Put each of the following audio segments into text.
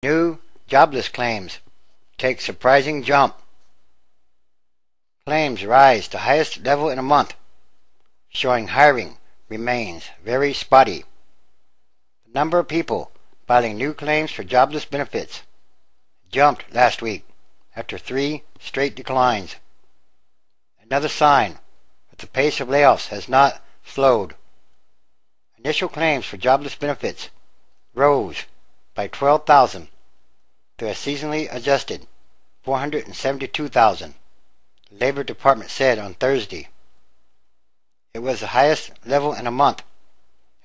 New jobless claims take surprising jump. Claims rise to highest level in a month, showing hiring remains very spotty. The number of people filing new claims for jobless benefits jumped last week after 3 straight declines. Another sign that the pace of layoffs has not slowed. Initial claims for jobless benefits rose by 12,000 to a seasonally adjusted 472,000, the Labor Department said on Thursday. It was the highest level in a month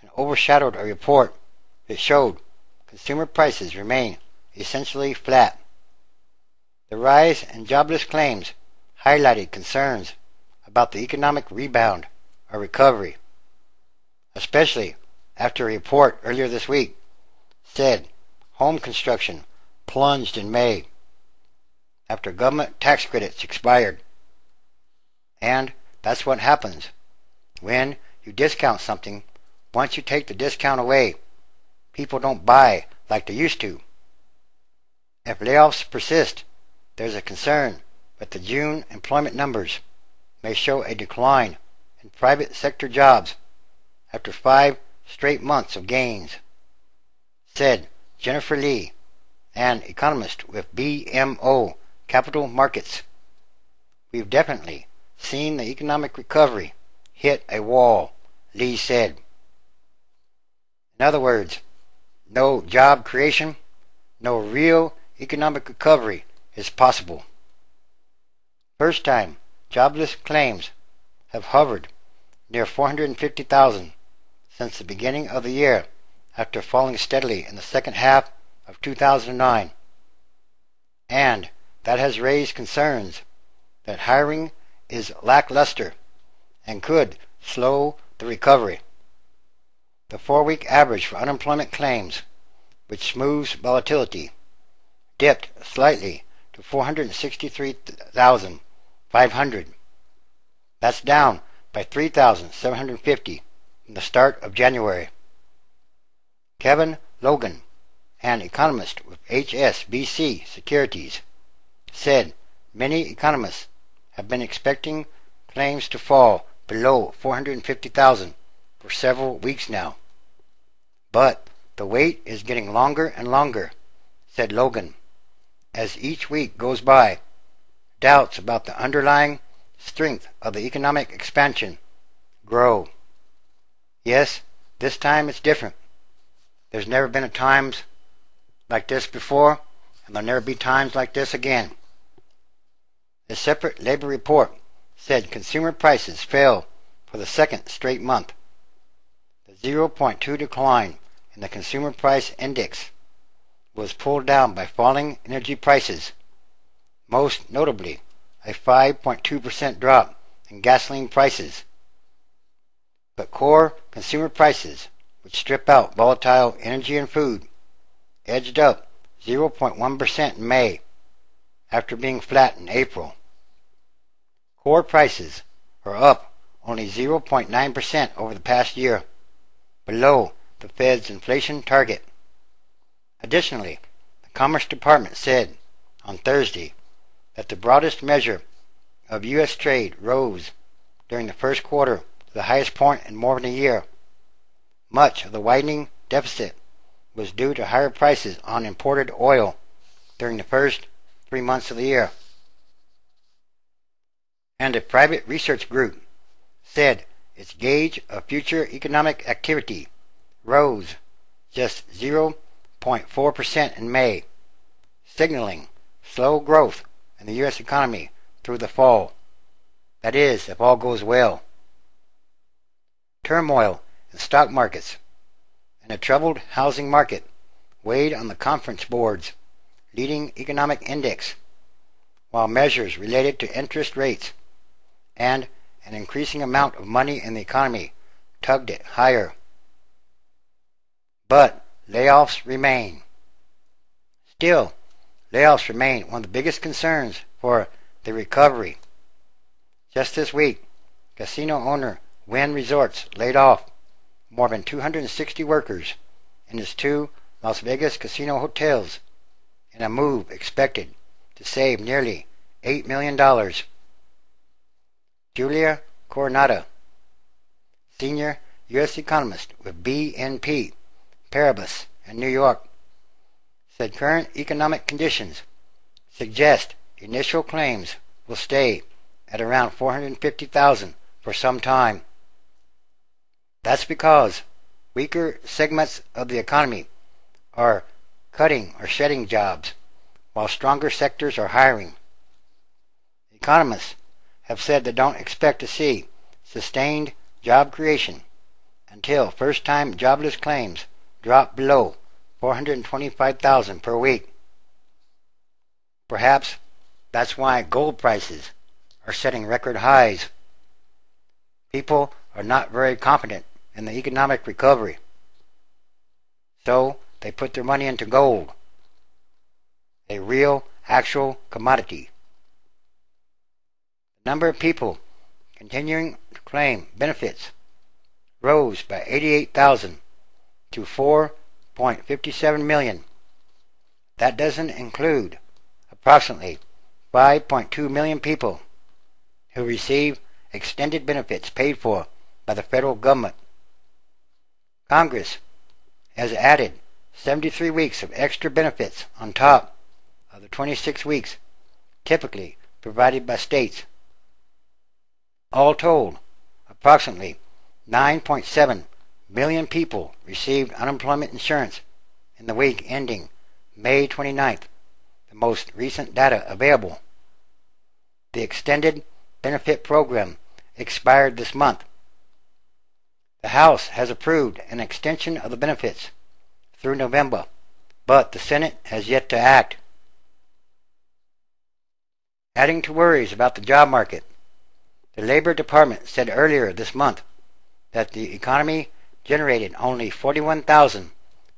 and overshadowed a report that showed consumer prices remain essentially flat. The rise in jobless claims highlighted concerns about the economic rebound or recovery, especially after a report earlier this week said home construction plunged in May after government tax credits expired. And that's what happens when you discount something. Once you take the discount away, people don't buy like they used to. If layoffs persist, there's a concern that the June employment numbers may show a decline in private sector jobs after 5 straight months of gains, said Jennifer Lee, an economist with BMO Capital Markets. We've definitely seen the economic recovery hit a wall, Lee said. In other words, no job creation, no real economic recovery is possible. First time jobless claims have hovered near 450,000 since the beginning of the year after falling steadily in the second half of 2009. And that has raised concerns that hiring is lackluster and could slow the recovery. The 4-week average for unemployment claims, which smooths volatility, dipped slightly to 463,500. That's down by 3,750 from the start of January. Kevin Logan, an economist with HSBC Securities, said many economists have been expecting claims to fall below 450,000 for several weeks now. But the wait is getting longer and longer, said Logan. As each week goes by, doubts about the underlying strength of the economic expansion grow. Yes, this time it's different. There's never been times like this before, and there'll never be times like this again. A separate labor report said consumer prices fell for the second straight month. The 0.2 decline in the consumer price index was pulled down by falling energy prices, most notably a 5.2% drop in gasoline prices. But core consumer prices, which strip out volatile energy and food, edged up 0.1% in May after being flat in April. Core prices are up only 0.9% over the past year, below the Fed's inflation target. Additionally, the Commerce Department said on Thursday that the broadest measure of U.S. trade rose during the first quarter to the highest point in more than a year. Much of the widening deficit was due to higher prices on imported oil during the first 3 months of the year. And a private research group said its gauge of future economic activity rose just 0.4% in May, signaling slow growth in the U.S. economy through the fall. That is, if all goes well. Turmoil in stock markets and a troubled housing market weighed on the Conference Board's leading economic index, while measures related to interest rates and an increasing amount of money in the economy tugged it higher. But layoffs remain. Still, layoffs remain one of the biggest concerns for the recovery. Just this week, casino owner Wynn Resorts laid off more than 260 workers in its 2 Las Vegas casino hotels in a move expected to save nearly $8 million. Julia Coronata, senior U.S. economist with BNP Paribas in New York, said current economic conditions suggest initial claims will stay at around 450,000 for some time. That's because weaker segments of the economy are cutting or shedding jobs, while stronger sectors are hiring. Economists have said they don't expect to see sustained job creation until first-time jobless claims drop below 425,000 per week. Perhaps that's why gold prices are setting record highs. People are not very confident in the economic recovery, so they put their money into gold, a real, actual commodity. The number of people continuing to claim benefits rose by 88,000 to 4.57 million. That doesn't include approximately 5.2 million people who receive extended benefits paid for by the federal government. Congress has added 73 weeks of extra benefits on top of the 26 weeks typically provided by states. All told, approximately 9.7 million people received unemployment insurance in the week ending May 29th, the most recent data available. The extended benefit program expired this month. The House has approved an extension of the benefits through November, but the Senate has yet to act. Adding to worries about the job market, the Labor Department said earlier this month that the economy generated only 41,000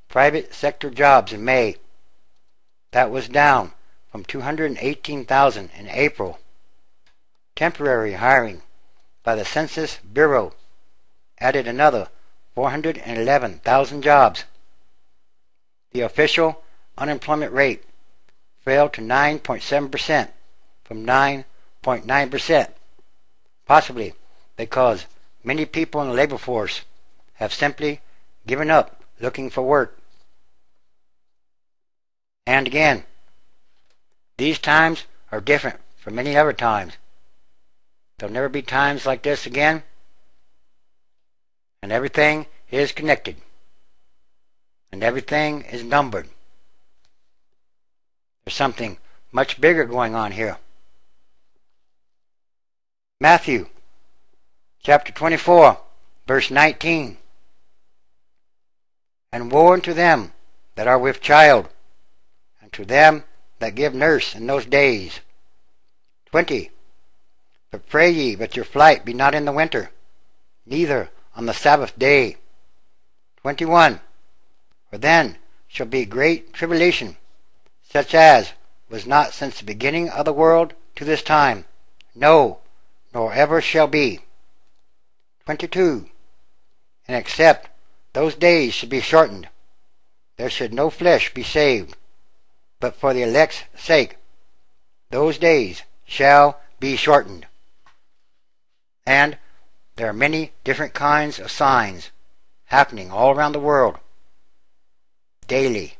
private sector jobs in May. That was down from 218,000 in April. Temporary hiring by the Census Bureau added another 411,000 jobs. The official unemployment rate fell to 9.7% from 9.9%, possibly because many people in the labor force have simply given up looking for work. And again, these times are different from many other times. There'll never be times like this again, and everything is connected, and everything is numbered. There's something much bigger going on here. Matthew chapter 24, verse 19. And woe unto them that are with child, and to them that give nurse in those days. 20. But pray ye that your flight be not in the winter, neither on the Sabbath day. 21. For then shall be great tribulation, such as was not since the beginning of the world to this time, no, nor ever shall be. 22. And except those days should be shortened, there should no flesh be saved, but for the elect's sake those days shall be shortened. And there are many different kinds of signs happening all around the world daily.